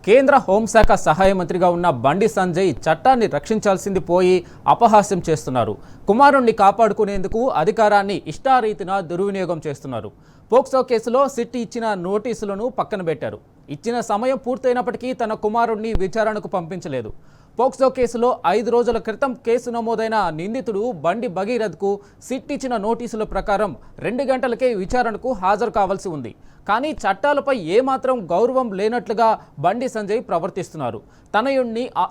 కేంద్ర హోంశాఖ సహాయ మంత్రిగా ఉన్న బండి సంజయ్ చట్టాన్ని రక్షించాల్సింది పోయి అపహాస్యం చేస్తున్నారు. కుమారుణ్ణి కాపాడుకునేందుకు అధికారాన్ని ఇష్టారీతిన దుర్వినియోగం చేస్తున్నారు. పోక్సో కేసులో సిట్ ఇచ్చిన నోటీసులను పక్కన పెట్టారు. ఇచ్చిన సమయం పూర్తయినప్పటికీ తన కుమారుణ్ణి విచారణకు పంపించలేదు. పోక్సో కేసులో 5 రోజుల క్రితం కేసు నమోదైన నిందితుడు బండి భగీరథ్కు సిట్ ఇచ్చిన నోటీసుల ప్రకారం 2 గంటలకే విచారణకు హాజరు కావాల్సి ఉంది. కానీ చట్టాలపై ఏమాత్రం గౌరవం లేనట్లుగా బండి సంజయ్ ప్రవర్తిస్తున్నారు.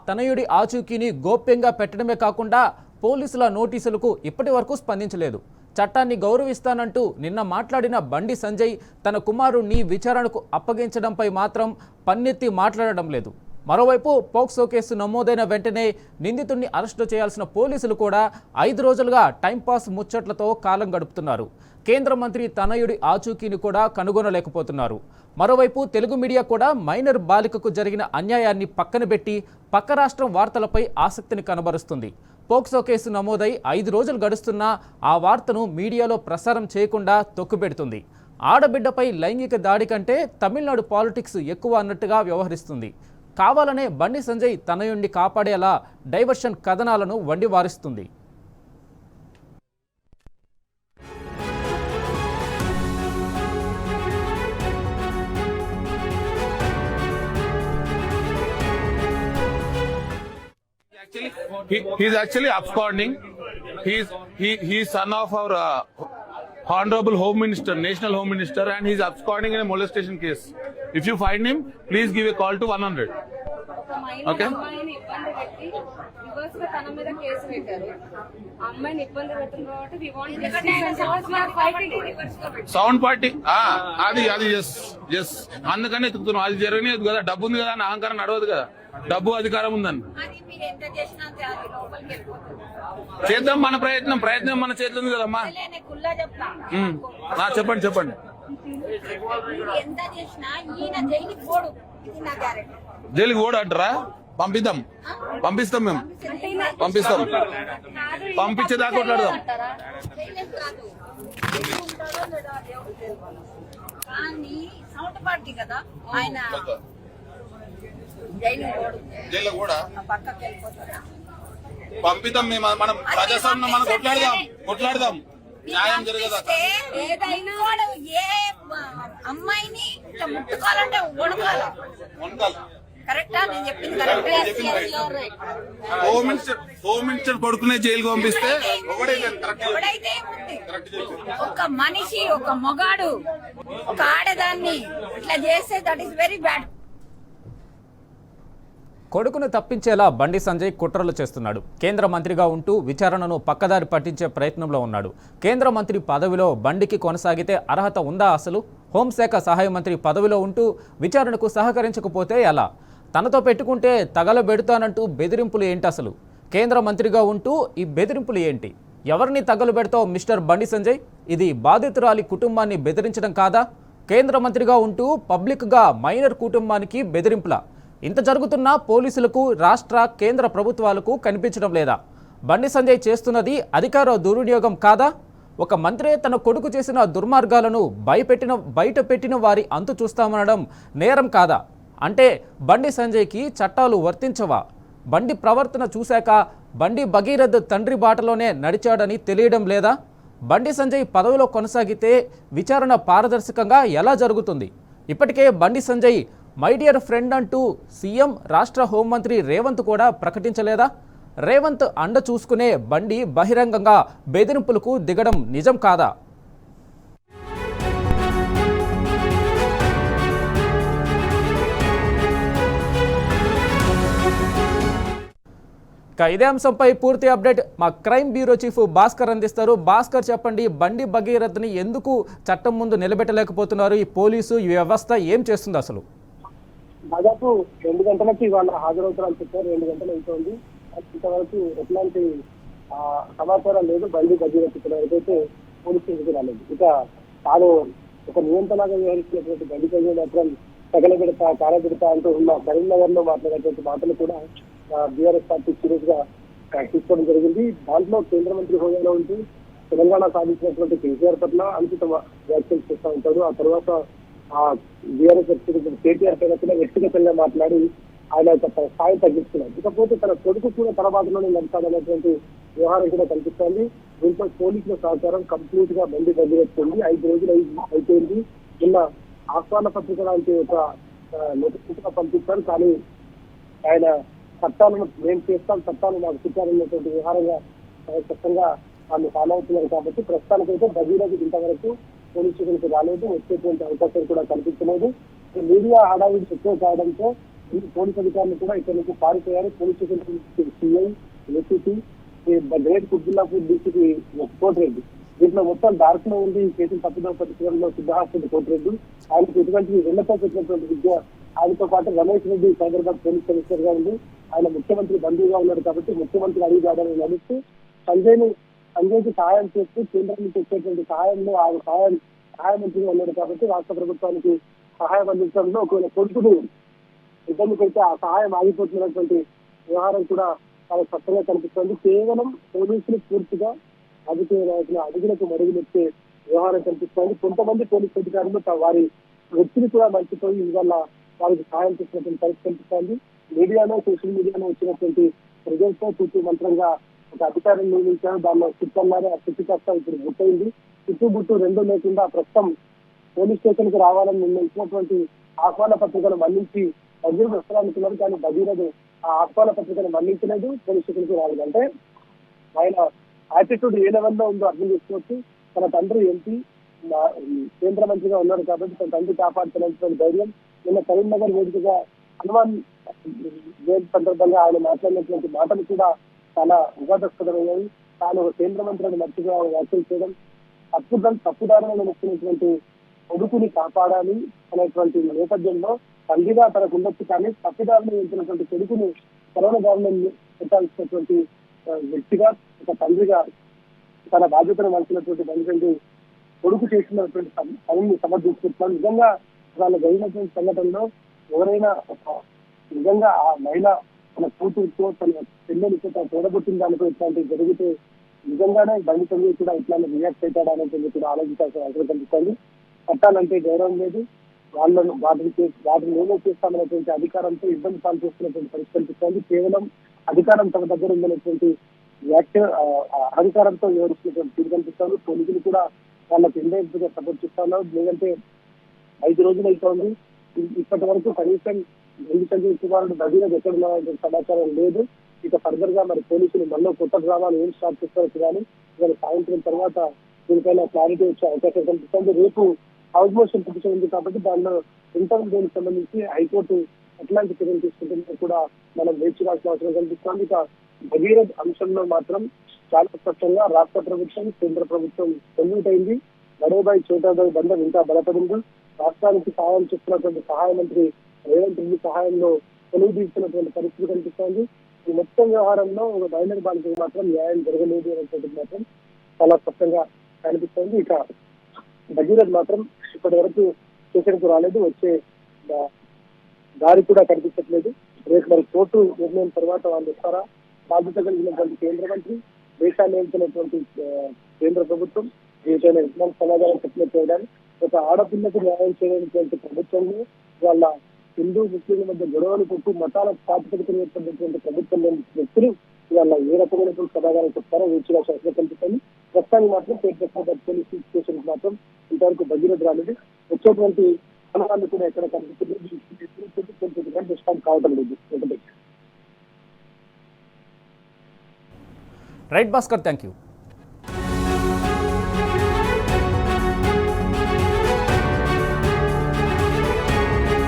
తనయుడి ఆచూకీని గోప్యంగా పెట్టడమే కాకుండా పోలీసుల నోటీసులకు ఇప్పటి వరకు స్పందించలేదు. చట్టాన్ని గౌరవిస్తానంటూ నిన్న మాట్లాడిన బండి సంజయ్ తన కుమారుణ్ణి విచారణకు అప్పగించడంపై మాత్రం పన్నెత్తి మాట్లాడడం లేదు. మరోవైపు పోక్సో కేసు నమోదైన వెంటనే నిందితుడిని అరెస్టు చేయాల్సిన పోలీసులు కూడా 5 రోజులుగా టైంపాస్ ముచ్చట్లతో కాలం గడుపుతున్నారు. కేంద్ర మంత్రి తనయుడి ఆచూకీని కూడా కనుగొనలేకపోతున్నారు. మరోవైపు తెలుగు మీడియా కూడా మైనర్ బాలికకు జరిగిన అన్యాయాన్ని పక్కన పెట్టి పక్క రాష్ట్రం వార్తలపై ఆసక్తిని కనబరుస్తుంది. పోక్సో కేసు నమోదై 5 రోజులు గడుస్తున్నా ఆ వార్తను మీడియాలో ప్రసారం చేయకుండా తొక్కుపెడుతుంది. ఆడబిడ్డపై లైంగిక దాడి కంటే తమిళనాడు పాలిటిక్స్ ఎక్కువ అన్నట్టుగా వ్యవహరిస్తుంది. కావాలనే బండి సంజయ్ తనయుణ్ణి కాపాడేలా డైవర్షన్ కథనాలను వండి వారిస్తుంది. He's actually absconding. He's son of our Honorable Home Minister, National Home Minister, and he's absconding in a molestation case. If you find him, please give a call to 100. Okay? Sound party అది yes అందుకని ఎత్తుకుతున్నాం. అది జరగలేదు కదా, డబ్బు ఉంది కదా అని అహంకారం నడవదు కదా. డబ్బు అధికారం ఉందని చేద్దాం. మన ప్రయత్నం మన చేతిలో ఉంది కదమ్మా. చెప్పండి జైలుకి ఓడు అంటారా? పంపిస్తాం మేము పంపించేదాకా కొట్లాడదాం. జైలు కూడా పంపిద్దాం. మనం ప్రజాస్వామ్యం మనం కొట్లాడదాం. న్యాయం జరగదా? ఏదైనా ఏ అమ్మాయిని ముట్టుకోవాలంటే వణుకాలి. కరెక్టా? నేను చెప్పింది హోమ్ మినిస్టర్ కొడుకునే జైలుకి పంపిస్తే ఎవడైతే ఒక మనిషి, ఒక మొగాడు, ఒక ఆడదాన్ని ఇట్లా చేస్తే దట్ ఈస్ వెరీ బ్యాడ్. కొడుకును తప్పించేలా బండి సంజయ్ కుట్రలు చేస్తున్నాడు. కేంద్ర మంత్రిగా ఉంటూ విచారణను పక్కదారి పట్టించే ప్రయత్నంలో ఉన్నాడు. కేంద్ర మంత్రి పదవిలో బండికి కొనసాగితే అర్హత ఉందా? అసలు హోంశాఖ సహాయ మంత్రి పదవిలో ఉంటూ విచారణకు సహకరించకపోతే ఎలా? తనతో పెట్టుకుంటే తగలబెడతానంటూ బెదిరింపులు ఏంటి? అసలు కేంద్ర మంత్రిగా ఉంటూ ఈ బెదిరింపులు ఏంటి? ఎవరిని తగలబెడతావు మిస్టర్ బండి సంజయ్? ఇది బాధితురాలి కుటుంబాన్ని బెదిరించడం కాదా? కేంద్ర మంత్రిగా ఉంటూ పబ్లిక్గా మైనర్ కుటుంబానికి బెదిరింపులా? ఇంత జరుగుతున్నా పోలీసులకు, రాష్ట్ర కేంద్ర ప్రభుత్వాలకు కనిపించడం లేదా? బండి సంజయ్ చేస్తున్నది అధికార దుర్వినియోగం కాదా? ఒక మంత్రి తన కొడుకు చేసిన దుర్మార్గాలను బయట పెట్టిన వారి అంతు చూస్తామనడం నేరం కాదా? అంటే బండి సంజయ్కి చట్టాలు వర్తించవా? బండి ప్రవర్తన చూశాక బండి భగీరథ్ తండ్రి బాటలోనే నడిచాడని తెలియడం లేదా? బండి సంజయ్ పదవిలో కొనసాగితే విచారణ పారదర్శకంగా ఎలా జరుగుతుంది? ఇప్పటికే Bandi Sanjay my dear friend అంటూ సీఎం, రాష్ట్ర హోంమంత్రి రేవంత్ కూడా ప్రకటించలేదా? రేవంత్ అండ చూసుకునే బండి బహిరంగంగా బెదిరింపులకు దిగడం నిజం కాదా? ఇదే అంశంపై పూర్తి అప్డేట్ మా క్రైమ్ బ్యూరో చీఫ్ భాస్కర్ అందిస్తారు. భాస్కర్, చెప్పండి, బండి భగీరథ్ని ఎందుకు చట్టం ముందు నిలబెట్టలేకపోతున్నారు? ఈ పోలీసు ఈ వ్యవస్థ ఏం చేస్తుంది అసలు? దాదాపు 2 గంటలకి వాళ్ళ హాజరవుతారని చెప్పారు. 2 గంటలు అవుతోంది. ఇంతవరకు ఎట్లాంటి సమాచారం లేదు. బండి భగీరథ్ వరకైతే పోలీసు స్టేషన్కి రాలేదు. ఇక తాను ఒక నియంత్రణగా వ్యవహరిస్తున్నటువంటి బండి సంజయ్ మాత్రం తగలబెడతా, కాలబెడతా అంటూ ఉన్న కరీంనగర్ లో మాట్లాడేటువంటి మాటలు కూడా బీఆర్ఎస్ పార్టీ సీరియస్ గా తీసుకోవడం జరిగింది. దాంట్లో కేంద్ర మంత్రి హోదాలో ఉంటూ తెలంగాణ సాధించినటువంటి కేసీఆర్ పట్ల అనుచిత వ్యాఖ్యలు చేస్తూ ఉంటాడు. ఆ తర్వాత బీఆర్ఎస్ కేటీఆర్ పైన కూడా వ్యక్తిగతంగా మాట్లాడి ఆయన యొక్క స్థాయి తగ్గిస్తున్నారు. ఇకపోతే తన కొడుకు కూడా తన బాధలోనే నడుస్తాడనేటువంటి వ్యవహారం కూడా కనిపిస్తోంది. దీంట్లో పోలీసుల సహకారం కంప్లీట్ గా బండి బదిలేస్తుంది. 5 రోజులు అయిపోయింది. నిన్న ఆహ్వాన పత్రిక లాంటి ఒక నోటిఫికేషన్ పంపించారు. కానీ ఆయన చట్టాలను మేము చేస్తాం, చట్టాలు మాకు చుట్టాలనేటువంటి వ్యవహారంగా స్పష్టంగా వాళ్ళు ఫాలో అవుతున్నారు. కాబట్టి ప్రస్తుతానికైతే భగీరథ ఇంతవరకు పోలీస్ స్టేషన్కి రాలేదు, వచ్చేటువంటి అవకాశం కూడా కనిపించలేదు. మీడియా హడావిడి ఎక్కువ కావడంతో ఈ పోలీస్ అధికారులు కూడా ఇక్కడ నుంచి పారిపోయారు. Police station CI, ACP, great Qutbullapur DCP Kotireddy దీంట్లో మొత్తం డార్క్ లో ఉంది. ఈ కేసులు తప్పుదల పట్టించడంలో సిద్ధహాస్పతి కోటిరెడ్డి ఆయనకు ఎటువంటి వెళ్లతో పెట్టినటువంటి విద్య. ఆయనతో పాటు రమేష్ రెడ్డి హైదరాబాద్ పోలీస్ కమిషనర్ గా ఉంది. ఆయన ముఖ్యమంత్రి బంధువుగా ఉన్నాడు కాబట్టి ముఖ్యమంత్రి అడిగాడని నడుస్తూ సంజయ్కి సహాయం చేస్తూ కేంద్రం నుంచి వచ్చేటువంటి సహాయంలో ఆయన సహాయ మంత్రిగా ఉన్నాడు కాబట్టి రాష్ట్ర ప్రభుత్వానికి సహాయం అందించడంలో ఒకవేళ కొడుకుడు ఇబ్బంది పెడితే ఆ సహాయం ఆగిపోతున్నటువంటి వ్యవహారం కూడా చాలా స్పష్టంగా కనిపిస్తోంది. కేవలం పోలీసులు పూర్తిగా రాజకీయ నాయకుల అడుగులకు మరుగులెత్తే వ్యవహారం కనిపిస్తోంది. కొంతమంది పోలీసు అధికారులు వారి వ్యక్తిని కూడా మర్చిపోయి ఇవాళ వారికి సహాయం చేసినటువంటి పరిస్థితి కనిపిస్తోంది. మీడియాలో సోషల్ మీడియాలో వచ్చినటువంటి ప్రజలతో చుట్టూ మంత్రంగా ఒక అధికారిని నియమించారు. దానిలో చిత్తన్నారు. ఆ చిట్టు కష్టం ఇప్పుడు గుట్టయింది. చుట్టూ రెండో లేకుండా ప్రస్తుతం పోలీస్ స్టేషన్ కి రావాలని నిర్ణయించినటువంటి ఆహ్వాన పత్రికను మళ్లించి భగీరథ వస్తారనుకున్నారు. కానీ భగీరథ ఆ ఆహ్వాన పత్రికను మళ్లించలేదు, పోలీస్ స్టేషన్ కి రాలేదు. అంటే ఆయన యాటిట్యూడ్ ఏ లెవెల్లో ఉందో అర్థం చేసుకోవచ్చు. తన తండ్రి ఎంపీ కేంద్ర మంత్రిగా ఉన్నారు కాబట్టి తన తండ్రి కాపాడుతున్నటువంటి ధైర్యం. నిన్న కరీంనగర్ వేదికగా హనుమాన్ జయంతి సందర్భంగా ఆయన మాట్లాడినటువంటి మాటలు కూడా చాలా వివాదాస్పదమయ్యాయి. తాను కేంద్ర మంత్రిని మర్చిగా వ్యాఖ్యలు చేయడం, తప్పుదారులను నొచ్చినటువంటి కొడుకుని కాపాడాలి అనేటువంటి నేపథ్యంలో తండ్రిగా తనకు ఉండొచ్చు. కానీ తప్పిదారులు వెళ్తున్నటువంటి కొడుకుని కరోనా దారులను పెట్టాల్సినటువంటి వ్యక్తిగా ఒక తండ్రిగా తన బాధ్యతను మలిచినటువంటి తండ్రి కొడుకు చేసినటువంటి పనిని సమర్థించుకుంటున్నాను. నిజంగా వాళ్ళ జరిగినటువంటి సంఘటనలో ఎవరైనా నిజంగా ఆ మహిళ తన కూతురుతో తన పిల్లలతో తన తోడబుట్టిన దానితో ఇట్లాంటివి జరిగితే నిజంగానే బండి తల్లి కూడా ఇట్లాంటి రియాక్ట్ అవుతాడా అనేది కూడా ఆలోచించాల్సిన అవసరం కనిపిస్తుంది. చట్టాలంటే గౌరవం లేదు, వాటిని ఏమో చేస్తామనేటువంటి అధికారంతో ఇబ్బంది పాలు చేస్తున్నటువంటి పరిస్థితి కనిపిస్తుంది. కేవలం అధికారం తమ దగ్గర ఉందనేటువంటి అధికారంతో వివరిస్తున్నటువంటి తీరు కనిపిస్తుంది. పోలీసులు కూడా వాళ్ళకి ఇండైరెక్ట్గా సపోర్ట్ చేస్తున్నారు. లేదంటే 5 రోజులు అవుతోంది, ఇప్పటి వరకు కనీసం ఎన్నికల కుమారుడు భగీరథ ఎక్కడున్న సమాచారం లేదు. ఇక ఫర్దర్ గా మరి పోలీసులు మళ్ళీ కొత్త డ్రామాలు ఏం స్టార్ట్ చేస్తారో చూడాలి. ఇవాళ సాయంత్రం తర్వాత దీనిపైన క్లారిటీ వచ్చే అవకాశం కనిపిస్తుంది. రేపు హౌస్ మోషన్ పిటిషన్ ఉంది కాబట్టి దానిలో ఇంటర్వ్యూ దీనికి సంబంధించి హైకోర్టు ఎట్లాంటి చర్యలు తీసుకుంటుందో కూడా మనం వేచి రాసిన అవసరం కనిపిస్తుంది. ఇక భగీరథ అంశంలో మాత్రం చాలా స్పష్టంగా రాష్ట్ర ప్రభుత్వం, కేంద్ర ప్రభుత్వం కన్విట్ అయింది. బడేబాయి చోటాబాయి బంధం ఇంకా బలపడింది. రాష్ట్రానికి సహాయం చేస్తున్నటువంటి సహాయ మంత్రి రేవంత్ రెడ్డి సహాయంలో కొలువు తీస్తున్నటువంటి పరిస్థితి కనిపిస్తోంది. ఈ మొత్తం వ్యవహారంలో ఒక మైనర్ బాలికకు మాత్రం న్యాయం జరగలేదు అనేటువంటిది మాత్రం చాలా స్పష్టంగా కనిపిస్తోంది. ఇక భగీరథ్ మాత్రం ఇప్పటి వరకు స్టేషన్కు రాలేదు, వచ్చే దారి కూడా కనిపించట్లేదు. రేపు మరి కోర్టు నిర్ణయం తర్వాత వాళ్ళు వస్తారా? బాధ్యత కలిగినటువంటి కేంద్ర మంత్రి, దేశాన్ని ఏల్చినటువంటి కేంద్ర ప్రభుత్వం దీనిపైన ఇస్లాం సమాజాన్ని చెప్పినట్టు చేయడానికి ఒక ఆడపిల్లకు న్యాయం చేయడానికి ప్రభుత్వంలో వాళ్ళ హిందూ ముస్లింల మధ్య గొడవలు పెట్టి మతాల ప్రాతిపదికన ఏర్పడినటువంటి ప్రభుత్వం వ్యక్తులు ఇవాళ ఏ రకమైనటువంటి సమాధానం చెప్తారో వీచిగా శాస్త్రం కనిపిస్తుంది. ప్రస్తుతానికి మాత్రం పోలీస్ స్టేషన్ మాత్రం ఇంతవరకు భగీరథ రాలేదు. వచ్చేటువంటి అనుమానాలు కూడా ఎక్కడ కనిపిస్తుంది రెస్పాండ్ కావడం లేదు. Right Bhaskar, thank you.